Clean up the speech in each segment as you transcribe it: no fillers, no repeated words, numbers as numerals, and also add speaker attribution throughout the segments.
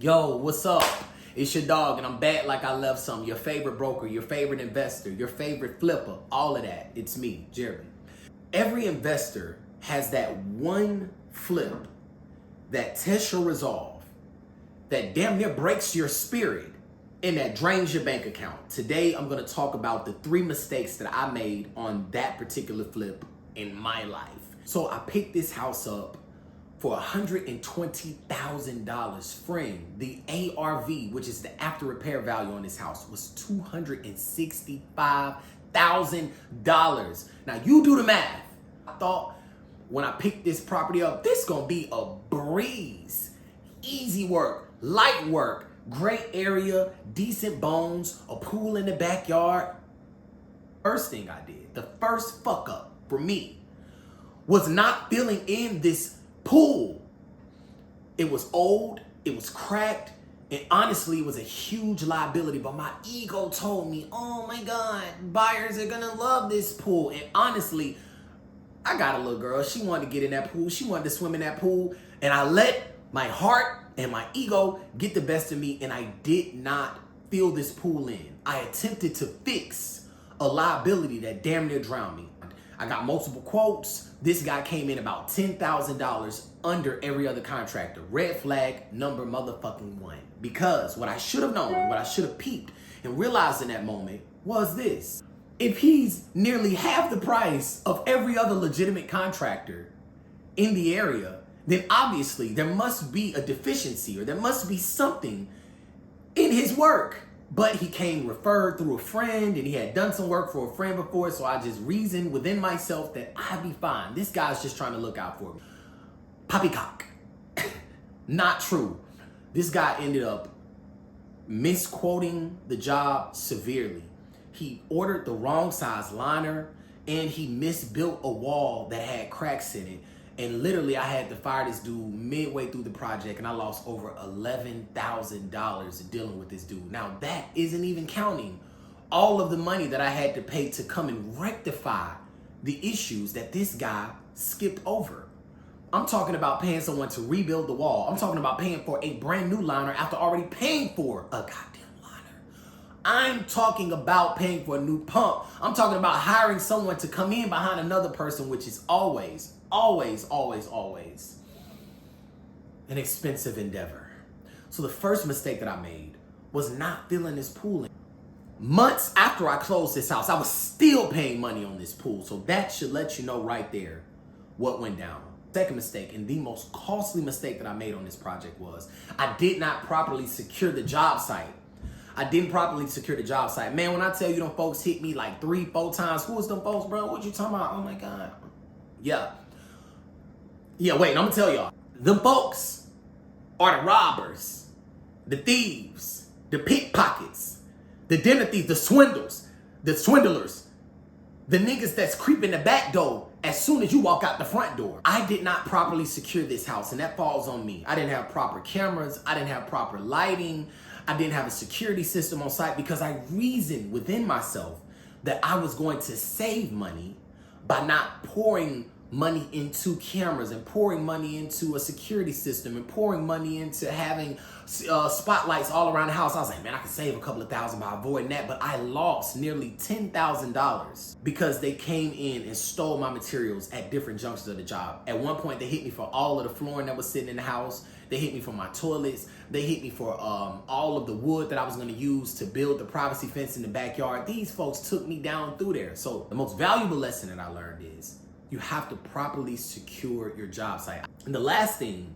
Speaker 1: Yo, what's up? It's your dog, and I'm back like I left some. Your favorite broker, your favorite investor, your favorite flipper, all of that. It's me, Jeremy. Every investor has that one flip that tests your resolve, that damn near breaks your spirit, and that drains your bank account. Today, I'm going to talk about the 3 mistakes that I made on that particular flip in my life. So I picked this house up for $120,000. Friend, the ARV, which is the after repair value on this house, was $265,000. Now you do the math. I thought when I picked this property up, this gonna be a breeze. Easy work, light work, great area, decent bones, a pool in the backyard. First thing I did, the first fuck up for me, was not filling in this pool. It was old, it was cracked, and honestly, it was a huge liability. But my ego told me, oh my God, buyers are gonna love this pool. And honestly, I got a little girl. She wanted to get in that pool. She wanted to swim in that pool. And I let my heart and my ego get the best of me, and I did not fill this pool in. I attempted to fix a liability that damn near drowned me. I got multiple quotes. This guy came in about $10,000 under every other contractor. Red flag number motherfucking 1. Because what I should have known, what I should have peeped and realized in that moment was this. If he's nearly half the price of every other legitimate contractor in the area, then obviously there must be a deficiency, or there must be something in his work. But he came referred through a friend, and he had done some work for a friend before, so I just reasoned within myself that I'd be fine. This guy's just trying to look out for me. Poppycock. Not true. This guy ended up misquoting the job severely. He ordered the wrong size liner, and he misbuilt a wall that had cracks in it. And literally, I had to fire this dude midway through the project, and I lost over $11,000 dealing with this dude. Now, that isn't even counting all of the money that I had to pay to come and rectify the issues that this guy skipped over. I'm talking about paying someone to rebuild the wall. I'm talking about paying for a brand new liner after already paying for a goddamn liner. I'm talking about paying for a new pump. I'm talking about hiring someone to come in behind another person, which is always an expensive endeavor. So the first mistake that I made was not filling this pool in. Months after I closed this house, I was still paying money on this pool. So that should let you know right there what went down. Second mistake, and the most costly mistake that I made on this project, was I did not properly secure the job site. I didn't properly secure the job site. Man, when I tell you them folks hit me like 3-4 times, who was them folks, bro? What you talking about? Oh my God. Yeah, wait, I'm gonna tell y'all. Them folks are the robbers, the thieves, the pickpockets, the dinner thieves, the swindlers, the niggas that's creeping the back door as soon as you walk out the front door. I did not properly secure this house, and that falls on me. I didn't have proper cameras. I didn't have proper lighting. I didn't have a security system on site, because I reasoned within myself that I was going to save money by not pouring money into cameras, and pouring money into a security system, and pouring money into having spotlights all around the house. I was like, man, I could save a couple of thousand by avoiding that. But I lost nearly $10,000 because they came in and stole my materials at different junctions of the job. At one point, they hit me for all of the flooring that was sitting in the house. They hit me for my toilets. They hit me for all of the wood that I was going to use to build the privacy fence in the backyard. These folks took me down through there. So the most valuable lesson that I learned is you have to properly secure your job site. And the last thing,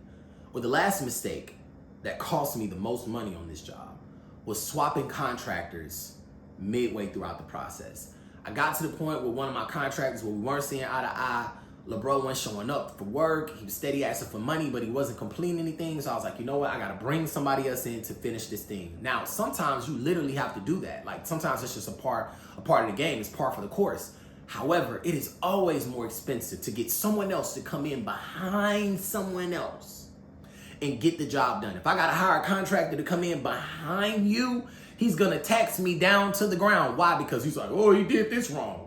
Speaker 1: or the last mistake that cost me the most money on this job, was swapping contractors midway throughout the process. I got to the point with one of my contractors where we weren't seeing eye to eye. LeBro wasn't showing up for work. He was steady asking for money, but he wasn't completing anything. So I was like, you know what? I got to bring somebody else in to finish this thing. Now, sometimes you literally have to do that. Like, sometimes it's just a part of the game. It's par for the course. However, it is always more expensive to get someone else to come in behind someone else and get the job done. If I got to hire a contractor to come in behind you, he's going to tax me down to the ground. Why? Because he's like, oh, he did this wrong.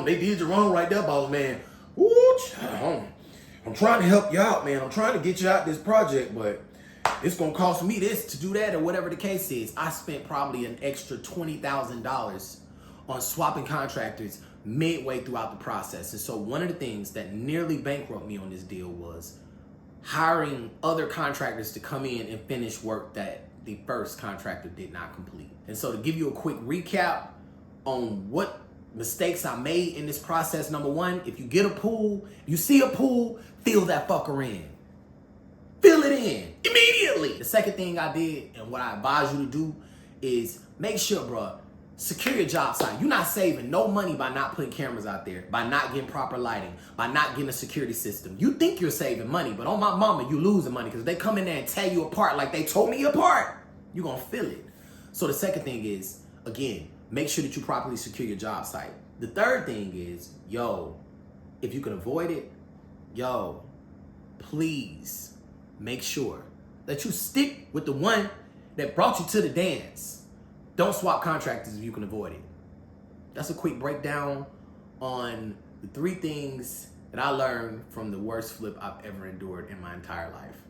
Speaker 1: They did you wrong right there, boss man. Ooh, I'm trying to help you out, man. I'm trying to get you out this project, but it's gonna cost me this to do that or whatever the case is. I spent probably an extra $20,000 on swapping contractors midway throughout the process. And so one of the things that nearly bankrupted me on this deal was hiring other contractors to come in and finish work that the first contractor did not complete. And so to give you a quick recap on what mistakes I made in this process, number one, if you get a pool, you see a pool, fill that fucker in. Fill it in immediately. The second thing I did and what I advise you to do is make sure, bro, secure your job site. You're not saving no money by not putting cameras out there, by not getting proper lighting, by not getting a security system. You think you're saving money, but on my mama, you losing money because they come in there and tear you apart like they tore me apart. You're going to feel it. So the second thing is, again, make sure that you properly secure your job site. The third thing is, if you can avoid it, please make sure that you stick with the one that brought you to the dance. Don't swap contractors if you can avoid it. That's a quick breakdown on the 3 things that I learned from the worst flip I've ever endured in my entire life.